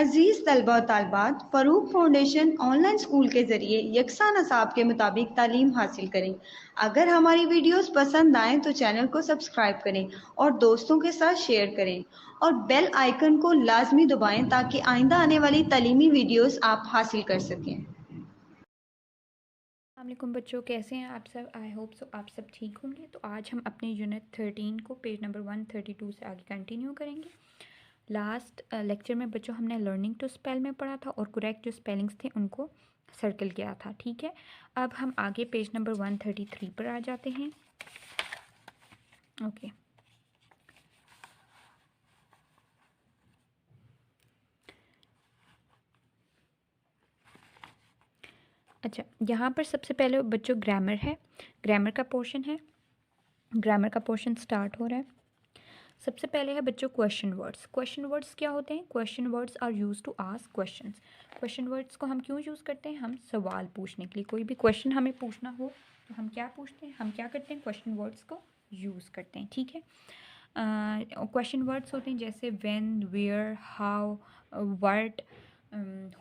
अजीज़ तलबा और तालबात, Farooq foundation online school के ज़रिए यकसा नसाब के मुताबिक तालीम हासिल करें। अगर हमारी वीडियोस पसंद आएँ तो चैनल को सब्सक्राइब करें और दोस्तों के साथ शेयर करें और बेल आइकन को लाजमी दबाएं ताकि आइंदा आने वाली तालीमी वीडियोस आप हासिल कर सकें। अस्सलामुअलैकुम बच्चों, कैसे हैं आप सब। आई होप सो आप सब ठीक होंगे। तो आज हम अपने यूनिट 13 को पेज नंबर 132 से आगे कंटिन्यू करेंगे। लास्ट लेक्चर में बच्चों हमने लर्निंग टू स्पेल में पढ़ा था और करेक्ट जो स्पेलिंग्स थे उनको सर्कल किया था। ठीक है, अब हम आगे पेज नंबर 133 पर आ जाते हैं। ओके, अच्छा, यहाँ पर सबसे पहले बच्चों ग्रामर है, ग्रामर का पोर्शन है। ग्रामर का पोर्शन स्टार्ट हो रहा है। सबसे पहले है बच्चों क्वेश्चन वर्ड्स। क्वेश्चन वर्ड्स क्या होते हैं? Question words are use to ask questions. Question words को हम क्यों यूज़ करते हैं? हम सवाल पूछने के लिए, कोई भी क्वेश्चन हमें पूछना हो तो हम क्या पूछते हैं, हम क्या करते हैं, क्वेश्चन वर्ड्स को यूज़ करते हैं। ठीक है, क्वेश्चन वर्ड्स होते हैं जैसे when, where, how, what,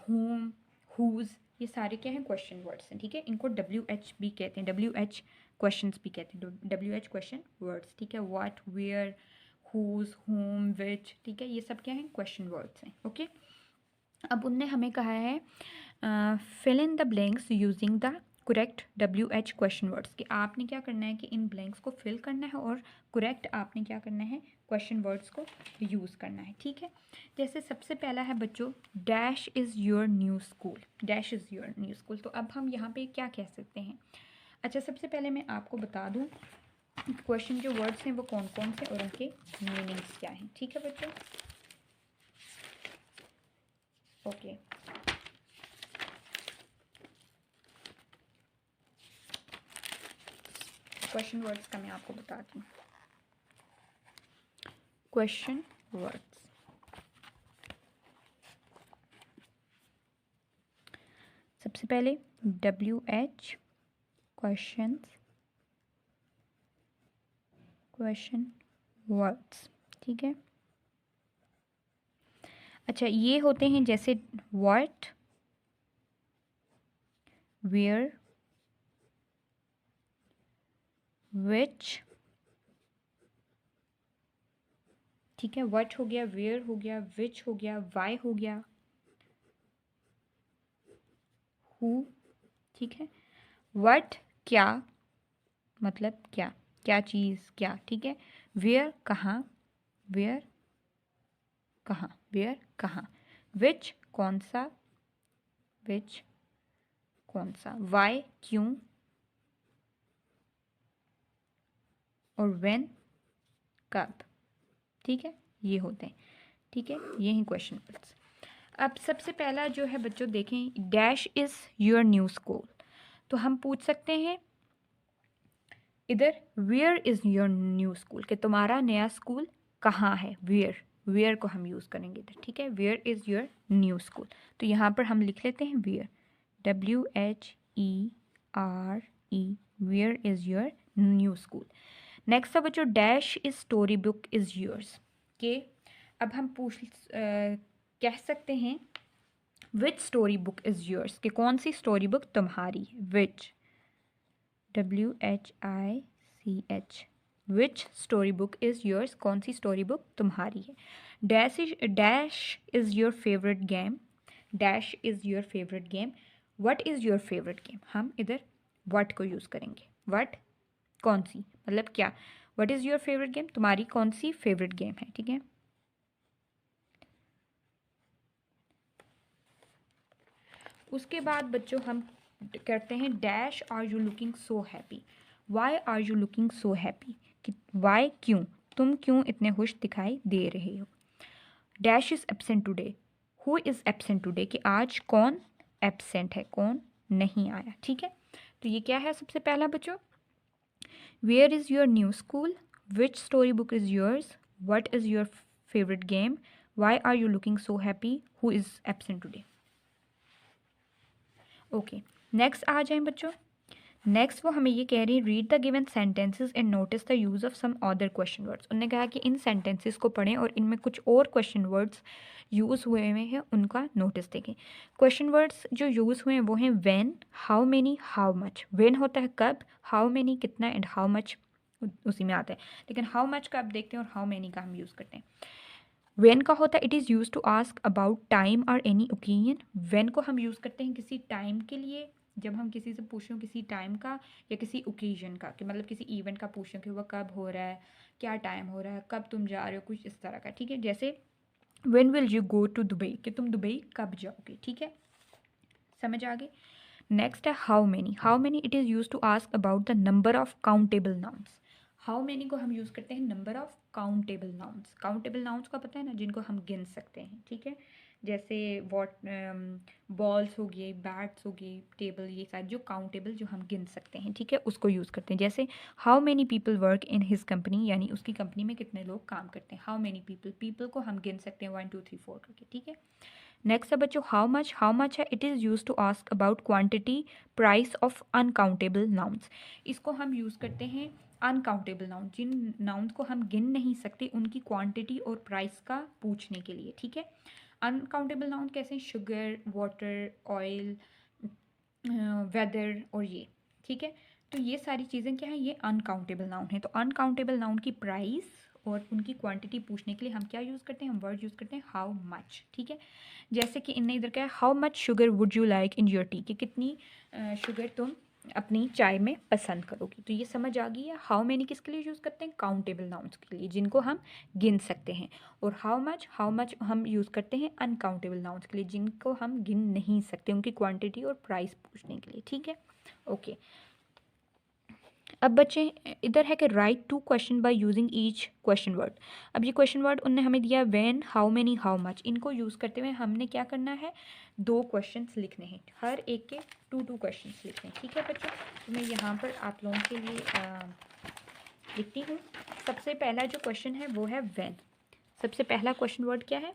whom, whose, ये सारे क्या हैं? क्वेश्चन वर्ड्स हैं। ठीक है, इनको WH भी कहते हैं, WH क्वेश्चंस भी कहते हैं, WH क्वेश्चन वर्ड्स। ठीक है, what, where, whose, whom, which, ठीक है, ये सब क्या हैं? क्वेश्चन वर्ड्स हैं। ओके, अब उनने हमें कहा है fill in the blanks using the correct WH question words, कि आपने क्या करना है कि इन ब्लैंक्स को फिल करना है और करेक्ट आपने क्या करना है? क्वेश्चन वर्ड्स को यूज़ करना है। ठीक है, जैसे सबसे पहला है बच्चों dash is your new school. Dash is your new school, तो अब हम यहाँ पे क्या कह सकते हैं? अच्छा, सबसे पहले मैं आपको बता दूँ क्वेश्चन जो वर्ड्स हैं वो कौन कौन से और उनके मीनिंग्स क्या हैं। ठीक है बच्चों, ओके, क्वेश्चन वर्ड्स का मैं आपको बताती हूँ। क्वेश्चन वर्ड्स, सबसे पहले WH क्वेश्चंस, क्वेश्चन वर्ड्स। ठीक है, अच्छा, ये होते हैं जैसे व्हाट, वेयर, विच। ठीक है, व्हाट हो गया, वेयर हो गया, विच हो गया, वाई हो गया, हु। ठीक है, व्हाट क्या, मतलब क्या, क्या चीज़, क्या। ठीक है, वेयर कहाँ, वेयर कहाँ, वेयर कहाँ, विच कौन सा, विच कौन सा, वाई क्यों, और व्हेन कब। ठीक है, ये होते हैं। ठीक है, ये हैं क्वेश्चन वर्ड्स। अब सबसे पहला जो है बच्चों देखें, dash is your new school, तो हम पूछ सकते हैं इधर where is your new school, कि तुम्हारा नया स्कूल कहाँ है। वेयर, वेयर को हम यूज़ करेंगे इधर। ठीक है, where is your new school, तो यहाँ पर हम लिख लेते हैं where, WHERE, where is your new school. Next है बच्चों dash is story book is yours, के अब हम कह सकते हैं which story book is yours, कि कौन सी स्टोरी बुक तुम्हारी है। Which, WHICH, which story book is yours, कौन सी स्टोरी बुक तुम्हारी है। Dash is your favourite game, dash is your favourite game, what is your favourite game, हम इधर व्हाट को यूज़ करेंगे। व्हाट कौन सी, मतलब क्या, what is your favourite game, तुम्हारी कौन सी फेवरेट गेम है। ठीक है, उसके बाद बच्चों हम करते हैं dash are you looking so happy, why are you looking so happy, कि वाई क्यों, तुम क्यों इतने खुश दिखाई दे रहे हो। Dash is absent today, who is absent today, कि आज कौन एब्सेंट है, कौन नहीं आया। ठीक है, तो ये क्या है सबसे पहला बच्चों, where is your new school, which story book is yours, what is your favourite game, why are you looking so happy, who is absent today. Okay, next आ जाएं बच्चों, नेक्स्ट वो हमें ये कह रही है read the given sentences and notice the use of some other question words. उन्होंने कहा कि इन सेंटेंसेस को पढ़ें और इनमें कुछ और क्वेश्चन वर्ड्स यूज़ हुए हैं उनका नोटिस देखें। क्वेश्चन वर्ड्स जो यूज़ हुए हैं वो हैं when, how many, how much. When होता है कब, हाउ मेनी कितना, एंड हाउ मच उसी में आता है, लेकिन हाउ मच का आप देखते हैं और हाउ मेनी का हम यूज़ करते हैं। व्हेन का होता है it is use to ask about time और एनी ओकेजन। व्हेन को हम यूज़ करते हैं किसी टाइम के लिए, जब हम किसी से पूछें किसी टाइम का या किसी ओकेजन का, कि मतलब किसी इवेंट का पूछें कि वह कब हो रहा है, क्या टाइम हो रहा है, कब तुम जा रहे हो, कुछ इस तरह का। ठीक है, जैसे when will you go to Dubai, कि तुम दुबई कब जाओगे। ठीक है, समझ आ गई। नेक्स्ट है how many. How many it is use to ask about the number of countable nouns. How many को हम यूज़ करते हैं number of countable nouns. Countable nouns का पता है ना, जिनको हम गिन सकते हैं। ठीक है, जैसे वॉट, बॉल्स हो गए, बैट्स हो गए, टेबल, ये सारे जो काउंटेबल जो हम गिन सकते हैं। ठीक है, उसको यूज़ करते हैं। जैसे how many people work in his company, यानी उसकी कंपनी में कितने लोग काम करते हैं। हाउ मेनी पीपल, पीपल को हम गिन सकते हैं 1 2 3 4 करके। ठीक है, नेक्स्ट है बच्चों हाउ मच। हाउ मच है it is use to ask about quantity, price of uncountable nouns. इसको हम यूज़ करते हैं अनकाउंटेबल नाउन, जिन नाउन्स को हम गिन नहीं सकते, उनकी क्वांटिटी और प्राइस का पूछने के लिए। ठीक है, अनकाउंटेबल नाउन कैसे, शुगर, वाटर, ऑयल, वेदर और ये। ठीक है, तो ये सारी चीज़ें क्या है, ये अनकाउंटेबल नाउन है। तो अनकाउंटेबल नाउन की प्राइस और उनकी क्वांटिटी पूछने के लिए हम क्या यूज़ करते हैं, हम वर्ड यूज़ करते हैं हाउ मच। ठीक है, जैसे कि इनने इधर क्या है, how much sugar would you like in your T, कि कितनी शुगर तुम अपनी चाय में पसंद करोगी। तो ये समझ आ गई है। हाउ मेनी किसके लिए यूज़ करते हैं, काउंटेबल नाउन्स के लिए, जिनको हम गिन सकते हैं। और हाउ मच हम यूज़ करते हैं अनकाउंटेबल नाउन्स के लिए, जिनको हम गिन नहीं सकते, उनकी क्वांटिटी और प्राइस पूछने के लिए। ठीक है, ओके। अब बच्चे इधर है कि write two question by using each question word. अब ये क्वेश्चन वर्ड उनने हमें दिया when, how many, how much. इनको यूज़ करते हुए हमने क्या करना है, 2 क्वेश्चंस लिखने हैं, हर एक के 2 क्वेश्चंस लिखने हैं। ठीक है बच्चों, तो मैं यहाँ पर आप लोगों के लिए लिखती हूँ। सबसे पहला जो क्वेश्चन है वो है व्हेन। सबसे पहला क्वेश्चन वर्ड क्या है,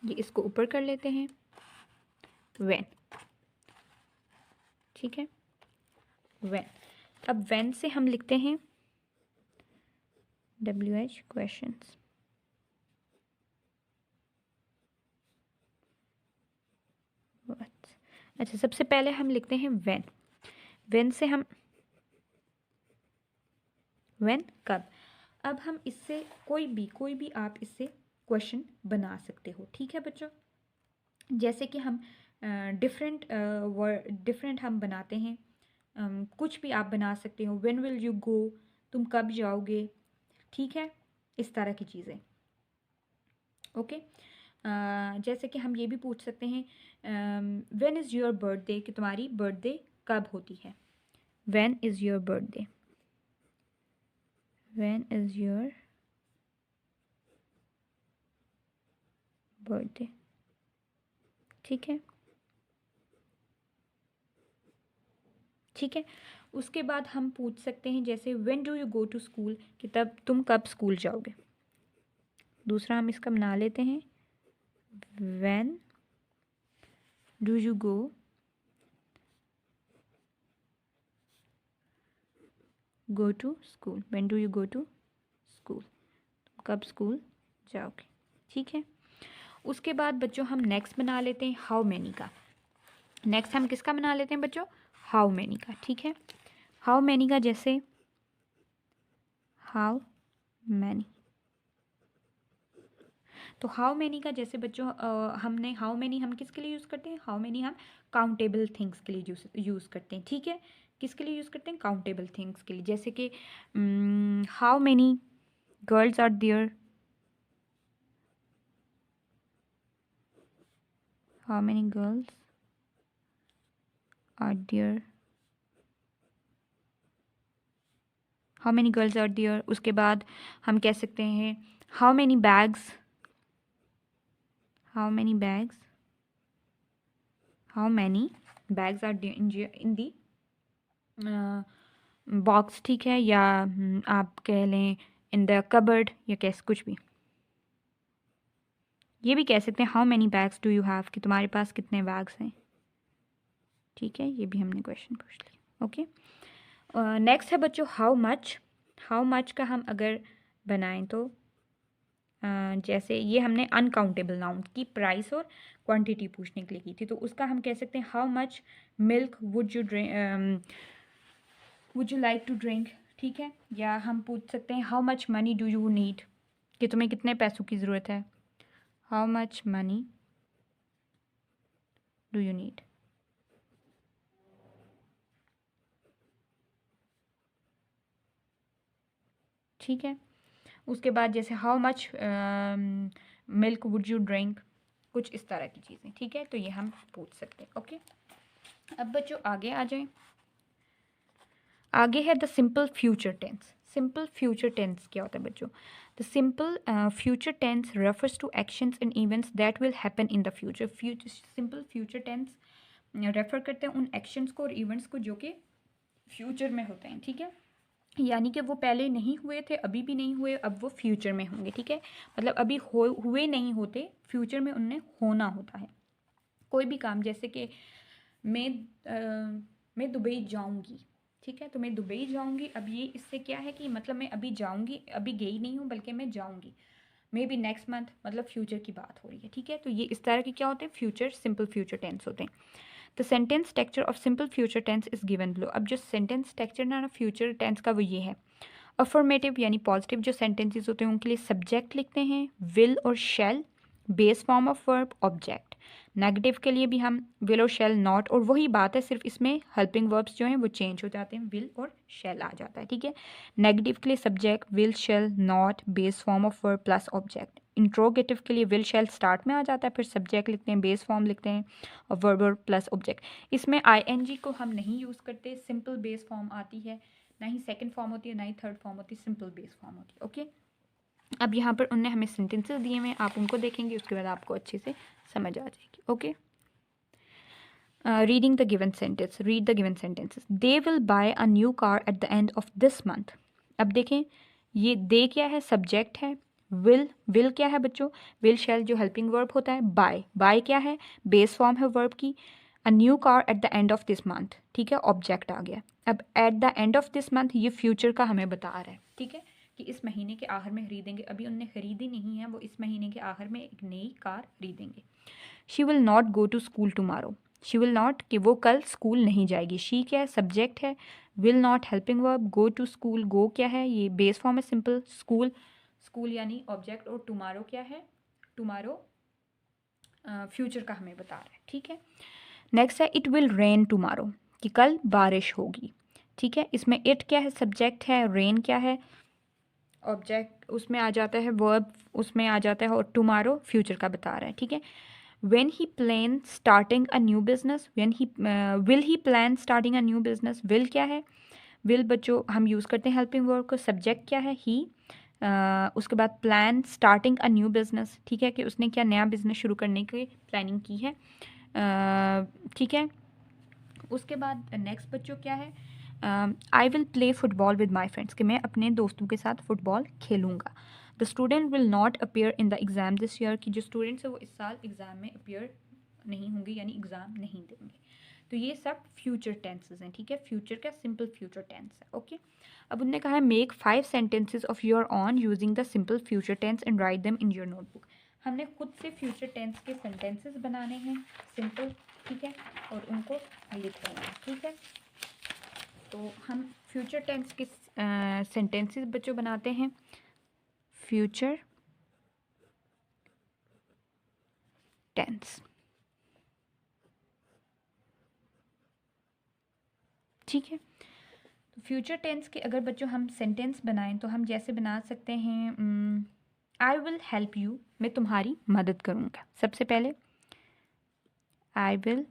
ये इसको ऊपर कर लेते हैं, व्हेन। ठीक है, व्हेन। अब व्हेन से हम लिखते हैं WH क्वेश्चंस। अच्छा, सबसे पहले हम लिखते हैं व्हेन। व्हेन से हम, व्हेन कब। अब हम इससे कोई भी आप इससे क्वेश्चन बना सकते हो। ठीक है बच्चों, जैसे कि हम डिफरेंट हम बनाते हैं, कुछ भी आप बना सकते हो। व्हेन विल यू गो, तुम कब जाओगे। ठीक है, इस तरह की चीज़ें। ओके, जैसे कि हम ये भी पूछ सकते हैं व्हेन इज़ योर बर्थडे, कि तुम्हारी बर्थडे कब होती है। When is your birthday, when is your birthday. ठीक है, ठीक है। उसके बाद हम पूछ सकते हैं जैसे when do you go to school, कि तब तुम कब स्कूल जाओगे। दूसरा हम इसका बना लेते हैं when do you go to school, when do you go to school, तुम कब स्कूल जाओगे। ठीक है, उसके बाद बच्चों हम नेक्स्ट बना लेते हैं हाउ मैनी का। नेक्स्ट हम किसका बना लेते हैं बच्चों, हाउ मैनी का। ठीक है, हाउ मैनी का जैसे हाउ मैनी। तो हाउ मैनी का जैसे बच्चों हमने हाउ मैनी हम किसके लिए यूज़ करते हैं, हाउ मैनी हम काउंटेबल थिंग्स के लिए यूज़ करते हैं। ठीक है, किसके लिए यूज़ करते हैं, काउंटेबल थिंग्स के लिए। जैसे कि how many girls are there, how many girls are there, how many girls are there. उसके बाद हम कह सकते हैं how many bags, how many bags, how many bags are in the box. ठीक है, या आप कह लें इन द कबर्ड, या कैसे कुछ भी। ये भी कह सकते हैं how many bags do you have, कि तुम्हारे पास कितने बैग्स हैं। ठीक है, ये भी हमने क्वेश्चन पूछ लिया। ओके, नेक्स्ट है बच्चों हाउ मच। हाउ मच का हम अगर बनाएं तो जैसे ये हमने अनकाउंटेबल नाउन की प्राइस और क्वांटिटी पूछने के लिए की थी, तो उसका हम कह सकते हैं how much milk would you like to drink. ठीक है, या हम पूछ सकते हैं how much money do you need, कि तुम्हें कितने पैसों की ज़रूरत है। How much money do you need. ठीक है, उसके बाद जैसे how much milk would you drink, कुछ इस तरह की चीज़ें। ठीक है, तो ये हम पूछ सकते हैं। ओके, अब बच्चों आगे आ जाएं। आगे है the simple future tense. Simple future tense क्या होता है बच्चों? The simple future tense refers to actions and events that will happen in the future. Simple future tense refer करते हैं उन एक्शंस को और इवेंट्स को जो कि फ्यूचर में होते हैं। ठीक है, यानी कि वो पहले नहीं हुए थे, अभी भी नहीं हुए, अब वो फ्यूचर में होंगे। ठीक है, मतलब अभी हुए नहीं होते, फ्यूचर में उन्हें होना होता है। कोई भी काम, जैसे कि मैं दुबई जाऊंगी। ठीक है, तो मैं दुबई जाऊंगी, अब ये इससे क्या है कि मतलब मैं अभी जाऊंगी, अभी गई नहीं हूँ बल्कि मैं जाऊंगी, मे बी नेक्स्ट मंथ, मतलब फ्यूचर की बात हो रही है। ठीक है, तो ये इस तरह के क्या होते हैं, फ्यूचर सिंपल फ्यूचर टेंस होते हैं। The sentence structure of simple future tense is given below. अब जो सेंटेंस स्ट्रक्चर ना फ्यूचर टेंस का वो ये है। अफर्मेटिव यानी पॉजिटिव जो सेंटेंसेस होते हैं उनके लिए सब्जेक्ट लिखते हैं विल और shall, base form of verb, object. Negative के लिए भी हम विल और शैल, नॉट, और वही बात है, सिर्फ इसमें हेल्पिंग वर्ब्स जो हैं वो चेंज हो जाते हैं, विल और शैल आ जाता है। ठीक है, नेगेटिव के लिए subject will shall not base form of verb plus object. Interrogative के लिए विल शैल स्टार्ट में आ जाता है, फिर सब्जेक्ट लिखते हैं, बेस फॉर्म लिखते हैं और वर्ब और प्लस ऑब्जेक्ट। इसमें आईएनजी को हम नहीं यूज़ करते, सिंपल बेस फॉर्म आती है, ना ही सेकंड फॉर्म होती है, ना ही थर्ड फॉर्म होती है, सिंपल बेस फॉर्म होती है। ओके, अब यहाँ पर उनने हमें सेंटेंसेस दिए हुए हैं, आप उनको देखेंगे, उसके बाद आपको अच्छे से समझ आ जाएगी। Okay, reading the given sentence, read the given sentences. They will buy a new car at the end of this month. अब देखें, ये दे क्या है, सब्जेक्ट है। विल क्या है बच्चों, विल शैल जो हेल्पिंग वर्ब होता है। बाय क्या है, बेस फॉर्म है वर्ब की। A new car at the end of this month, ठीक है, ऑब्जेक्ट आ गया। अब at the end of this month ये फ्यूचर का हमें बता रहा है। ठीक है, कि इस महीने के आखिर में खरीदेंगे, अभी उनने खरीदी नहीं है, वो इस महीने के आखिर में एक नई कार खरीदेंगे। She will not go to school tomorrow. She will not, कि वो कल स्कूल नहीं जाएगी। शी क्या है, सब्जेक्ट है। Will not helping verb. Go to school, go क्या है, ये बेस फॉर्म है सिंपल। स्कूल, स्कूल यानी ऑब्जेक्ट, और टुमारो क्या है, टुमारो फ्यूचर का हमें बता रहा है। ठीक है, नेक्स्ट है इट विल रेन टुमारो, कि कल बारिश होगी। ठीक है, इसमें इट क्या है, सब्जेक्ट है। रेन क्या है, ऑब्जेक्ट, उसमें आ जाता है वर्ब, उसमें आ जाता है, और टुमारो फ्यूचर का बता रहा है। ठीक है, when he plan starting a new business, will he plan starting a new business। will क्या है, will बच्चों हम यूज़ करते हैं हेल्पिंग वर्ब को। सब्जेक्ट क्या है, he। उसके बाद plan starting a new business, ठीक है, कि उसने क्या नया बिजनेस शुरू करने की प्लानिंग की है। ठीक है, उसके बाद नेक्स्ट बच्चों क्या है, I will play football with my friends, कि मैं अपने दोस्तों के साथ फुटबॉल खेलूँगा। The student will not appear in the exam this year, कि जो स्टूडेंट्स है वो इस साल एग्ज़ाम में अपेयर नहीं होंगे, यानी एग्ज़ाम नहीं देंगे। तो ये सब फ्यूचर टेंसेस हैं। ठीक है, फ्यूचर का सिंपल फ्यूचर टेंस है। ओके, अब उनने कहा है make 5 sentences of your own using the simple future tense and write them in your notebook. हमने खुद से फ्यूचर टेंस के सेंटेंसेस बनाने हैं सिंपल। ठीक है, और उनको लिख लेना है। ठीक है, तो हम फ्यूचर टेंस के सेंटेंसेस बच्चों बनाते हैं। फ्यूचर टेंस, ठीक है, तो फ्यूचर टेंस के अगर बच्चों हम सेंटेंस बनाएं तो हम जैसे बना सकते हैं, आई विल हेल्प यू, मैं तुम्हारी मदद करूँगा। सबसे पहले आई विल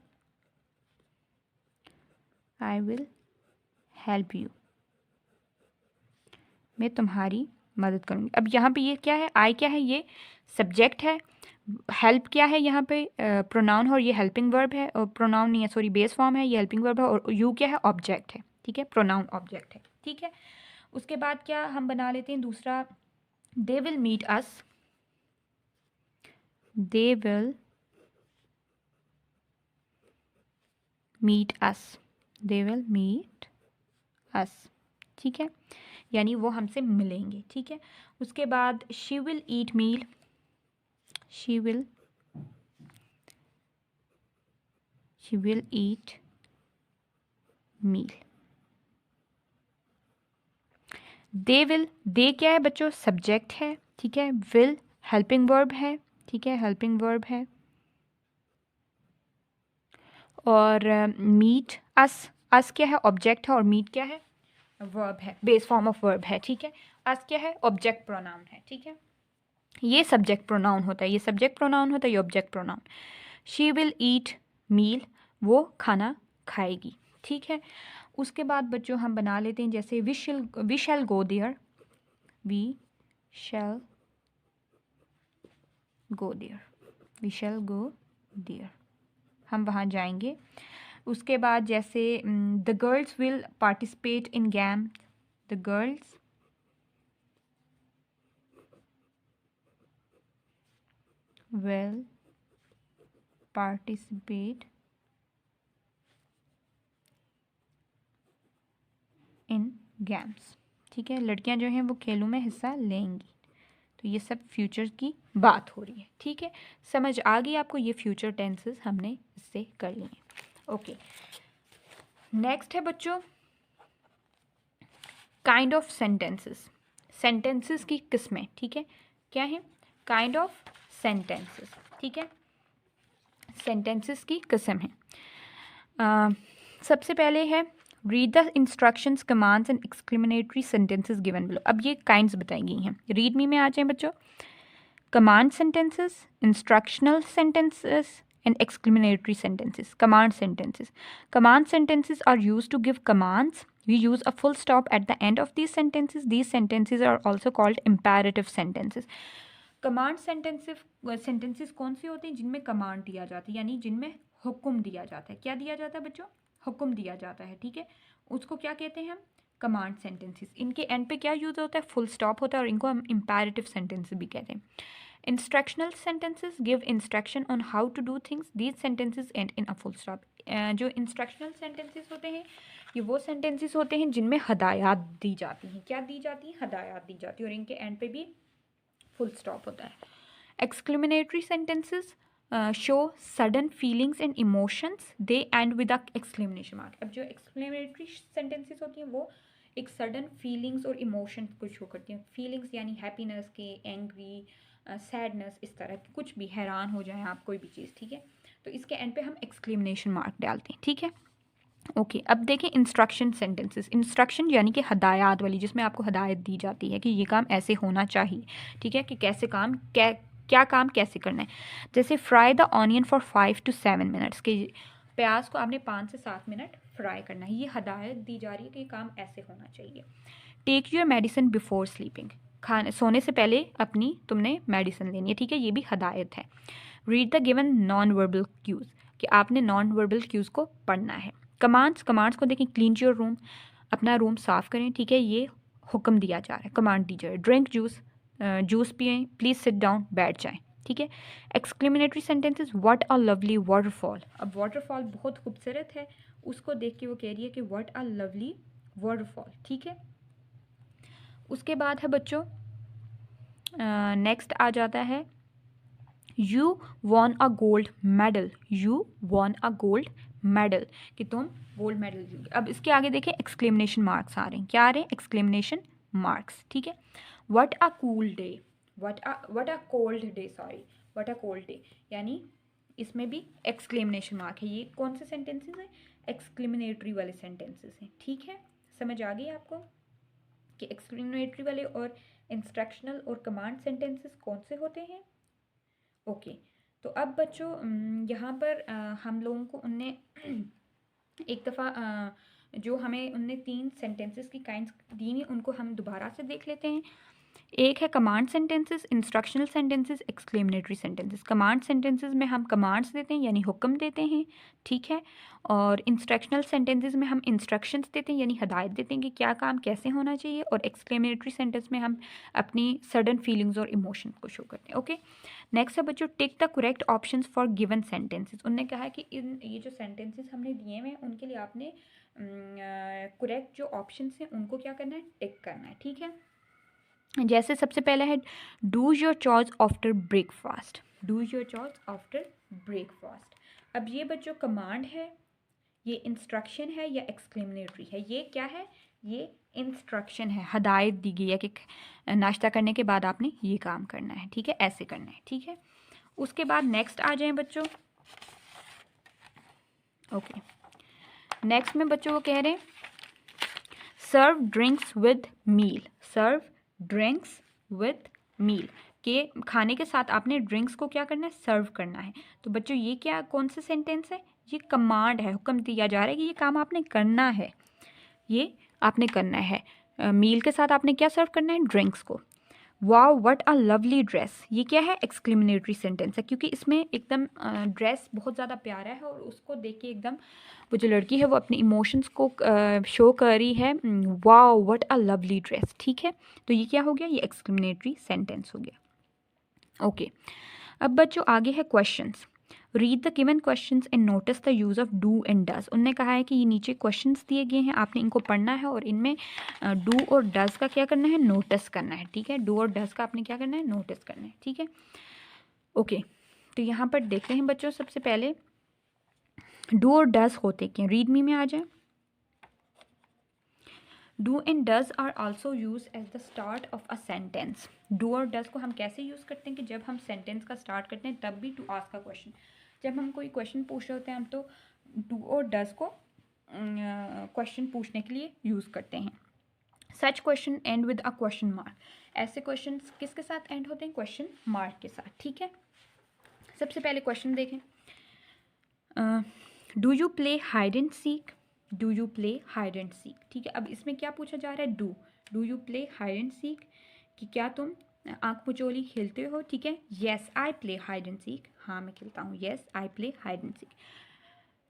हेल्प यू, मैं तुम्हारी मदद करूँगी। अब यहाँ पे ये क्या है, आई क्या है, ये सब्जेक्ट है। हेल्प क्या है, यहाँ पे प्रोनाउन है, और ये हेल्पिंग वर्ब है, और प्रोनाउन नहीं है, सॉरी, बेस फॉर्म है, ये हेल्पिंग वर्ब है, और यू क्या है, ऑब्जेक्ट है। ठीक है, प्रोनाउन ऑब्जेक्ट है। ठीक है, उसके बाद क्या हम बना लेते हैं दूसरा, they will meet us, they will meet us, they will meet us, ठीक है, यानी वो हमसे मिलेंगे, ठीक है। उसके बाद she will eat meal, she will eat meal. They will, they क्या है बच्चों, सब्जेक्ट है, ठीक है। विल हेल्पिंग वर्ब है, ठीक है, हेल्पिंग वर्ब है। और मीट अस क्या है, ऑब्जेक्ट है, और मीट क्या है, वर्ब है, बेस फॉर्म ऑफ वर्ब है, ठीक है। अस क्या है, ऑब्जेक्ट प्रोनाउन है, ठीक है। ये सब्जेक्ट प्रोनाउन होता है, ये सब्जेक्ट प्रोनाउन होता है, ये object pronoun. She will eat meal, वो खाना खाएगी, ठीक है। उसके बाद बच्चों हम बना लेते हैं जैसे we shall go there, we shall go there, we shall go there, हम वहाँ जाएंगे। उसके बाद जैसे the girls will participate in game, the girls will participate in games, ठीक है, लड़कियां जो हैं वो खेलों में हिस्सा लेंगी। तो ये सब फ्यूचर की बात हो रही है, ठीक है। समझ आ गई आपको, ये फ्यूचर टेंसेस हमने इससे कर लिए। ओके, नेक्स्ट है बच्चों काइंड ऑफ सेंटेंसेस, सेंटेंसेस की किस्में, ठीक है। क्या है, काइंड ऑफ सेंटेंसेस, ठीक है, सेंटेंसेस की किस्म है। सबसे पहले है read the instructions commands and exclamatory sentences given below. अब ये काइंड्स बताई गई हैं, रीड मी में आ जाएं बच्चों। Command sentences, instructional sentences and exclamatory sentences. Command sentences, command sentences are used to give commands. We use a full stop at the end of these sentences are also called imperative sentences. Command sentences कौन से होते हैं, जिनमें command दिया जाता है, यानी जिनमें हुक्म दिया जाता है। क्या दिया जाता है बच्चों, हुक्म दिया जाता है, ठीक है, उसको क्या कहते हैं हम, कमांड सेंटेंसेस। इनके एंड पे क्या यूज होता है, फुल स्टॉप होता है, और इनको हम इंपैरेटिव सेंटेंसेस भी कहते हैं। Instructional sentences give instruction on how to do things, these sentences end in a full stop. जो इंस्ट्रक्शनल सेंटेंसेस होते हैं, ये वो सेंटेंसेस होते हैं जिनमें हदायत दी जाती हैं। क्या दी जाती हैं, हदायत दी जाती है, और इनके एंड पे भी फुल स्टॉप होता है। Exclamatory sentences show sudden feelings and emotions, they and with exclamation mark. अब जो एक्सक्लेमेटरी सेंटेंसेस होती हैं वो एक सडन फीलिंग्स और इमोशंस को शो करती हैं। फीलिंग्स यानी हैप्पीनेस के, एंग्री, सैडनेस, इस तरह की कुछ भी, हैरान हो जाएं आप कोई भी चीज़, ठीक है, तो इसके एंड पे हम एक्सक्लेमेशन मार्क डालते हैं, ठीक है। ओके, अब देखें इंस्ट्रक्शन सेंटेंसेस। इंस्ट्रक्शन यानी कि हदायत वाली, जिसमें आपको हदायत दी जाती है कि ये काम ऐसे होना चाहिए, ठीक है, कि कैसे काम, क्या काम कैसे करना है। जैसे fry the onion for 5 to 7 minutes, कि प्याज को आपने 5 से 7 मिनट फ्राई करना है, ये हदायत दी जा रही है कि ये काम ऐसे होना चाहिए। Take your medicine before sleeping, सोने से पहले अपनी तुमने मेडिसिन लेनी है, ठीक है, ये भी हदायत है। Read the given non verbal cues, कि आपने नॉन वर्बल क्यूज़ को पढ़ना है। कमांड्स को देखें, क्लीन योर रूम, अपना रूम साफ़ करें, ठीक है, ये हुक्म दिया जा रहा है, कमांड दी जा रही है। ड्रिंक जूस पिएं, प्लीज़ सिट डाउन, बैठ जाएं, ठीक है। Exclamatory sentences, what a lovely waterfall. अब वाटरफॉल बहुत खूबसूरत है, उसको देख के वो कह रही है कि व्हाट अ लवली वाटरफॉल, ठीक है। उसके बाद है बच्चों नेक्स्ट आ जाता है you von a gold medal, you von a gold medal, कि तुम गोल्ड मेडल जीत। अब इसके आगे देखें एक्सक्लेमेशन मार्क्स आ रहे हैं, क्या आ रहे हैं, एक्सक्लेमेशन मार्क्स, ठीक है। What a cool day, what a cold day, sorry, what a cold day, यानी इसमें भी एक्सक्लेमेशन मार्क है। ये कौन से सेंटेंसेस हैं, एक्सक्लेमेटरी वाले सेंटेंसेस हैं, ठीक है। समझ आ गई आपको कि एक्सक्लेमेटरी वाले और इंस्ट्रक्शनल और कमांड सेंटेंसेस कौन से होते हैं। ओके, तो अब बच्चों यहाँ पर हम लोगों को उनने एक दफ़ा जो हमें उनने 3 सेंटेंसेस की काइंड्स दी हैं, उनको हम दोबारा से देख लेते हैं। एक है command sentences, instructional sentences, exclamatory sentences. Command sentences में हम कमांड्स देते हैं यानी हुक्म देते हैं, ठीक है। और इंस्ट्रक्शनल सेंटेंसेस में हम इंस्ट्रक्शंस देते हैं यानी हदायत देते हैं कि क्या काम कैसे होना चाहिए। और एक्सक्लेमेटरी सेंटेंस में हम अपनी सडन फीलिंग्स और इमोशंस को शो करते हैं। ओके, नेक्स्ट है बच्चों tick the correct options for given sentences. उन्होंने कहा है कि इन ये जो सेंटेंसेस हमने दिए हुए हैं उनके लिए आपने करेक्ट जो ऑप्शंस हैं उनको क्या करना है, टिक करना है, ठीक है। जैसे सबसे पहला है do your chores after breakfast, do your chores after breakfast. अब ये बच्चों कमांड है, ये इंस्ट्रक्शन है या एक्सक्लेमेटरी है? ये क्या है, ये इंस्ट्रक्शन है, हदायत दी गई है कि नाश्ता करने के बाद आपने ये काम करना है, ठीक है, ऐसे करना है, ठीक है। उसके बाद नेक्स्ट आ जाएं बच्चों। ओके, नेक्स्ट में बच्चों वो कह रहे हैं serve drinks with meal, serve drinks with meal, के खाने के साथ आपने ड्रिंक्स को क्या करना है, सर्व करना है। तो बच्चों ये क्या, कौन सा सेंटेंस है, ये कमांड है, हुक्म दिया जा रहा है कि ये काम आपने करना है, ये आपने करना है। मील के साथ आपने क्या सर्व करना है, ड्रिंक्स को। Wow what a lovely dress, ये क्या है, एक्सक्लेमेटरी सेंटेंस है क्योंकि इसमें एकदम ड्रेस बहुत ज़्यादा प्यारा है और उसको देख के एकदम वो जो लड़की है वो अपने इमोशंस को शो कर रही है। Wow what a lovely dress, ठीक है। तो ये क्या हो गया, ये एक्सक्लेमेटरी सेंटेंस हो गया। ओके, अब बच्चों आगे है questions. Read the given questions and notice the use of do and does. उन्होंने कहा है कि ये नीचे क्वेश्चंस दिए गए हैं, आपने इनको पढ़ना है और इनमें डू और डज का क्या करना है, नोटिस करना है, ठीक है। डू और डज का आपने क्या करना है, नोटिस करना है, ठीक है। ओके, तो यहाँ पर देखते हैं बच्चों सबसे पहले डू और डज होते क्या, रीड मी में आ जाए। Do and does are also use as the start of a sentence. Do और डज को हम कैसे यूज़ करते हैं कि जब हम सेंटेंस का स्टार्ट करते हैं तब भी टू आस्क अ क्वेश्चन, जब हम कोई क्वेश्चन पूछ रहे होते हैं हम तो डू और डज को क्वेश्चन पूछने के लिए यूज़ करते हैं। Such question and with a question mark, ऐसे क्वेश्चन किसके साथ एंड होते हैं, क्वेश्चन मार्क के साथ, ठीक है। सबसे पहले क्वेश्चन देखें, do you play hide and seek, do you play hide and seek, ठीक है। अब इसमें क्या पूछा जा रहा है, do you play hide and seek, कि क्या तुम आँख पुचोली खेलते हो, ठीक है। Yes I play hide and seek, हाँ मैं खेलता हूँ, yes I play hide and seek.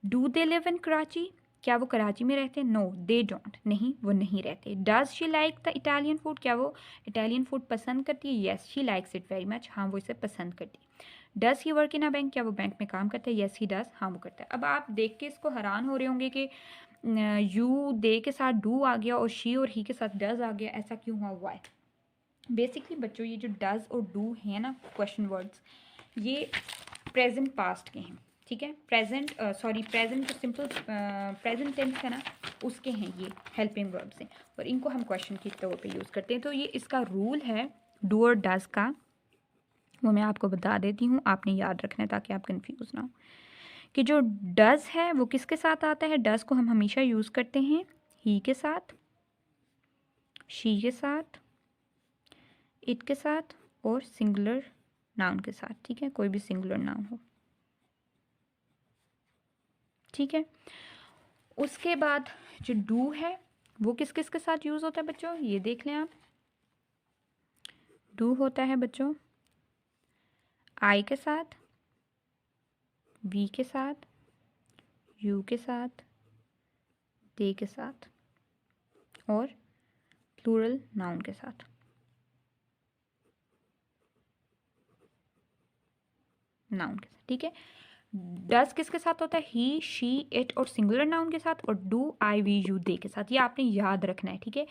Do they live in Karachi, क्या वो कराची में रहते हैं, नो दे डोंट, नहीं वो नहीं रहते। Does she like the Italian food, क्या वो इटालियन फूड पसंद करती है, yes she likes it very much, हाँ वो इसे पसंद करती है। Does he work in a bank, क्या वो बैंक में काम करता है, येस ही डज, हाँ वो करता है। अब आप देख के इसको हैरान हो रहे होंगे कि यू दे के साथ डू आ गया और शी और ही के साथ डज आ गया, ऐसा क्यों हुआ, वाई। बेसिकली बच्चों ये जो डज और डू है ना क्वेश्चन वर्ड्स, ये प्रेजेंट पास्ट के हैं, ठीक है। प्रेजेंट जो सिंपल प्रेजेंट टेंस है ना उसके हैं ये हेल्पिंग वर्ब्स हैं और इनको हम क्वेश्चन के तौर पे यूज़ करते हैं। तो ये इसका रूल है डू और डज का, वो मैं आपको बता देती हूँ, आपने याद रखना है ताकि आप कंफ्यूज ना हो। कि जो डज है वो किसके साथ आता है, डज को हम हमेशा यूज़ करते हैं ही के साथ, शी के साथ, इट के साथ और सिंगुलर नाउन के साथ, ठीक है, कोई भी सिंगुलर नाउन हो, ठीक है। उसके बाद जो डू है वो किस किस के साथ यूज़ होता है बच्चों, ये देख लें आप। डू होता है बच्चों आई के साथ, वी के साथ, यू के साथ, दे के साथ और प्लूरल नाउन के साथ, नाउन के साथ, ठीक है। डज किसके साथ होता है, ही शी इट और सिंगुलर नाउन के साथ, और do I we you they के साथ। ये आपने याद रखना है, ठीक है।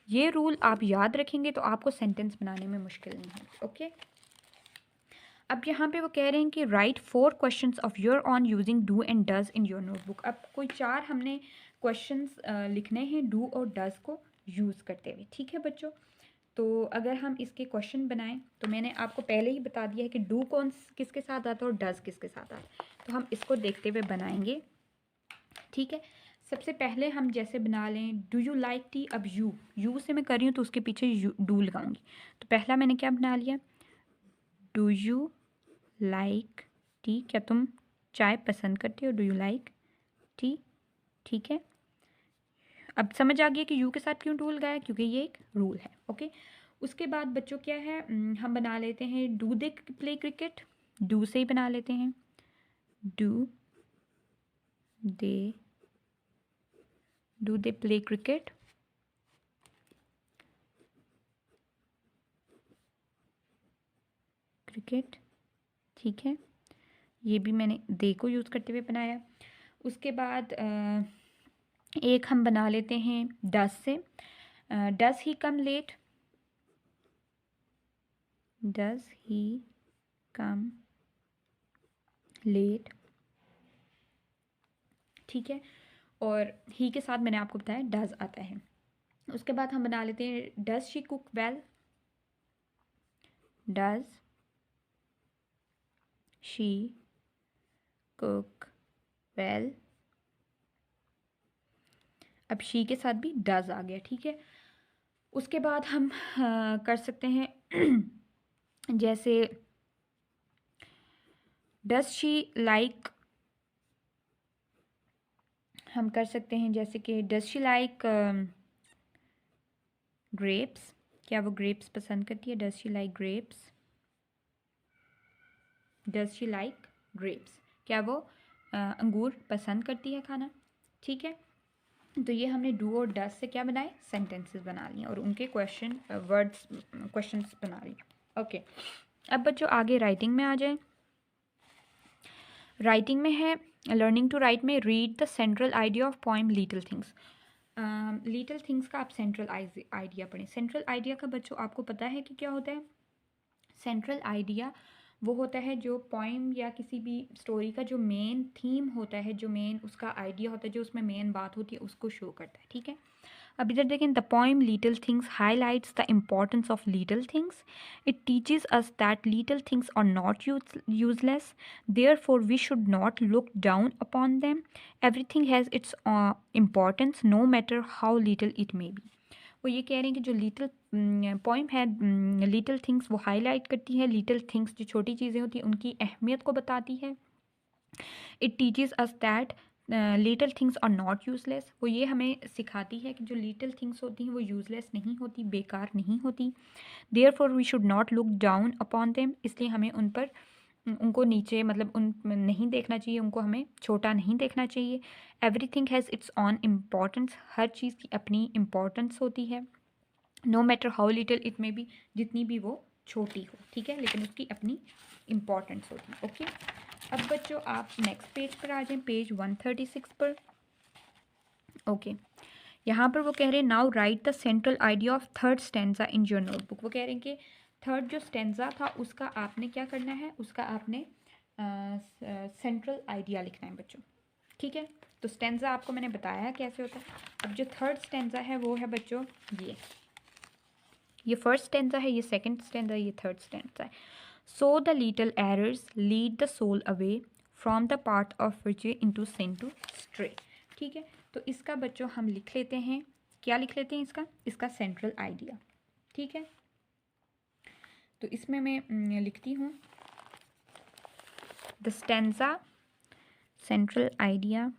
ये रूल आप याद रखेंगे तो आपको सेंटेंस बनाने में मुश्किल नहीं है, ओके। अब यहाँ पे वो कह रहे हैं कि right 4 questions of your own using do and does in your notebook. अब कोई 4 हमने क्वेश्चंस लिखने हैं डू और डज को यूज़ करते हुए, ठीक है बच्चों। तो अगर हम इसके क्वेश्चन बनाएं तो मैंने आपको पहले ही बता दिया है कि डू कौन किसके साथ आता है और डज किसके साथ आता है, तो हम इसको देखते हुए बनाएंगे, ठीक है। सबसे पहले हम जैसे बना लें डू यू लाइक टी, अब यू से मैं कर रही हूँ तो उसके पीछे डू लगाऊंगी। तो पहला मैंने क्या बना लिया, डू यू लाइक टी, क्या तुम चाय पसंद करते हो, डू यू लाइक टी, ठीक है। अब समझ आ गया कि यू के साथ क्यों टू लगाया, क्योंकि ये एक रूल है, ओके। उसके बाद बच्चों क्या है, हम बना लेते हैं do they play cricket, do से ही बना लेते हैं, do they play cricket. Cricket, ठीक है, ये भी मैंने दे को यूज़ करते हुए बनाया। उसके बाद एक हम बना लेते हैं डज से, does he come late, does he come late, ठीक है, और ही के साथ मैंने आपको बताया डज आता है। उसके बाद हम बना लेते हैं does she cook well, does she cook well, अब शी के साथ भी डज आ गया, ठीक है। उसके बाद हम कर सकते हैं जैसे डज शी लाइक, हम कर सकते हैं जैसे कि डज शी लाइक ग्रेप्स, क्या वो ग्रेप्स पसंद करती है, does she like grapes, does she like grapes, क्या वो अंगूर पसंद करती है खाना, ठीक है। तो ये हमने डू और डज से क्या बनाए, सेंटेंसेस बना लिए और उनके क्वेश्चन वर्ड्स क्वेश्चंस बना लिए। ओके, अब बच्चों आगे राइटिंग में आ जाए। राइटिंग में है लर्निंग टू राइट में read the central idea of poem little things. Little things का आप सेंट्रल आइडिया पढ़ें। सेंट्रल आइडिया का बच्चों आपको पता है कि क्या होता है? सेंट्रल आइडिया वो होता है जो पोइम या किसी भी स्टोरी का जो मेन थीम होता है, जो मेन उसका आइडिया होता है, जो उसमें मेन बात होती है, उसको शो करता है, ठीक है। अब इधर देखें, the poem little things highlights the importance of little things, it teaches us that little things are not useless, therefore we should not look down upon them, everything has its importance no matter how little it may be. वो ये कह रहे हैं कि जो little poem है little things, वो highlight करती है लिटिल थिंग्स, जो छोटी चीज़ें होती हैं उनकी अहमियत को बताती है। It teaches us that little things are not useless, वो ये हमें सिखाती है कि जो लिटिल थिंग्स होती हैं वो यूजलेस नहीं होती, बेकार नहीं होती। Therefore we should not look down upon them, इसलिए हमें उन पर उनको नीचे मतलब उन नहीं देखना चाहिए, उनको हमें छोटा नहीं देखना चाहिए। Everything has its own importance, हर चीज़ की अपनी इम्पॉर्टेंस होती है। No matter how little it may be, जितनी भी वो छोटी हो, ठीक है, लेकिन उसकी अपनी इम्पॉर्टेंस होती है। ओके, अब बच्चों आप नेक्स्ट पेज पर आ जाएं, पेज 136 पर। ओके, यहाँ पर वो कह रहे हैं now right the central idea of third stanza in your notebook. वो कह रहे हैं कि थर्ड जो स्टेंजा था उसका आपने क्या करना है, उसका आपने सेंट्रल आइडिया लिखना है बच्चों, ठीक है। तो स्टेंजा आपको मैंने बताया कैसे होता है। अब जो थर्ड स्टेंजा है वो है बच्चों ये फर्स्ट स्टेंजा है, ये सेकंड स्टेंजा है, ये थर्ड स्टेंजा है। So the little errors lead the soul away from the part of which into sin to stray, ठीक है। तो इसका बच्चों हम लिख लेते हैं, क्या लिख लेते हैं इसका सेंट्रल आइडिया, ठीक है। तो इसमें मैं लिखती हूँ the stanza central idea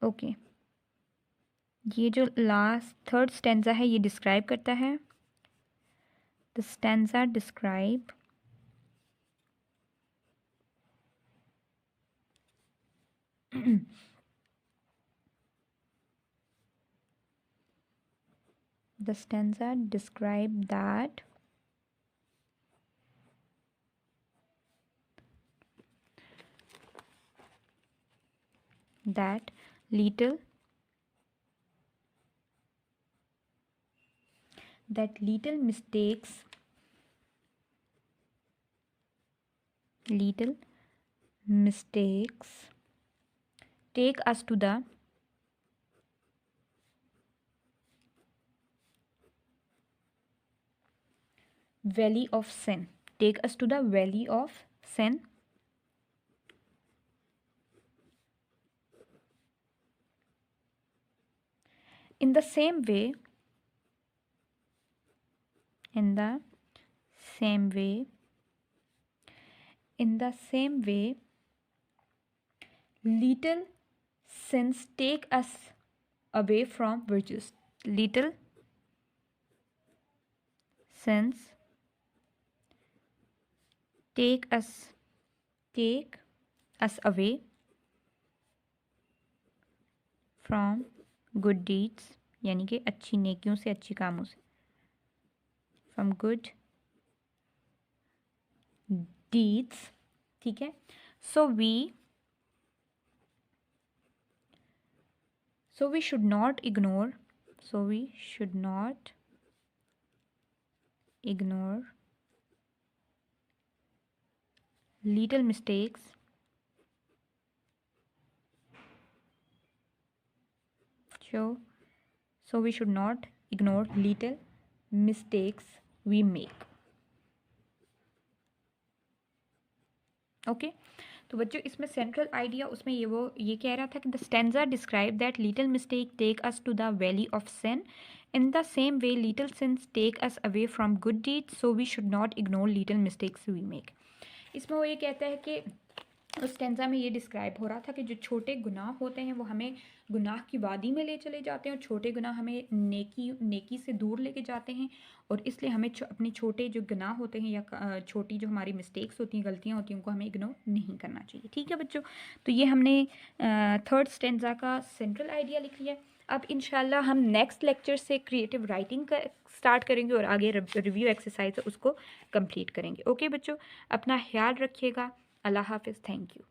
okay. ये जो लास्ट थर्ड स्टेंजा है ये डिस्क्राइब करता है, the stanza describe the stanza describe that little mistakes take us to the valley of sin, take us to the valley of sin. In the same way little sins take us away from virtues. Little sins take us away from good deeds, यानी कि अच्छी नेकियों से, अच्छी कामों से, from good deeds, ठीक है. So we should not ignore little mistakes so we should not ignore little mistakes we make. Okay तो बच्चों इसमें सेंट्रल आइडिया उसमें ये कह रहा था कि the stanza describe that little mistake take us to the valley of sin. In the same way little sins take us away from good deeds, so we should not ignore little mistakes we make. इसमें वो ये कहता है कि उस stanza में ये describe हो रहा था कि जो छोटे गुनाह होते हैं वो हमें गुनाह की वादी में ले चले जाते हैं, और छोटे गुनाह हमें नेकी से दूर लेके जाते हैं, और इसलिए हमें अपने छोटे जो गुनाह होते हैं या छोटी जो हमारी मिस्टेक्स होती हैं, गलतियाँ होती हैं, उनको हमें इग्नोर नहीं करना चाहिए. ठीक है बच्चों, तो ये हमने थर्ड स्टेंजा का सेंट्रल आइडिया लिख लिया. अब इंशाल्लाह हम नेक्स्ट लेक्चर से क्रिएटिव राइटिंग का स्टार्ट करेंगे और आगे रिव्यू एक्सरसाइज है उसको कंप्लीट करेंगे. ओके बच्चों, अपना ख्याल रखिएगा. अल्लाह हाफिज़. Thank you.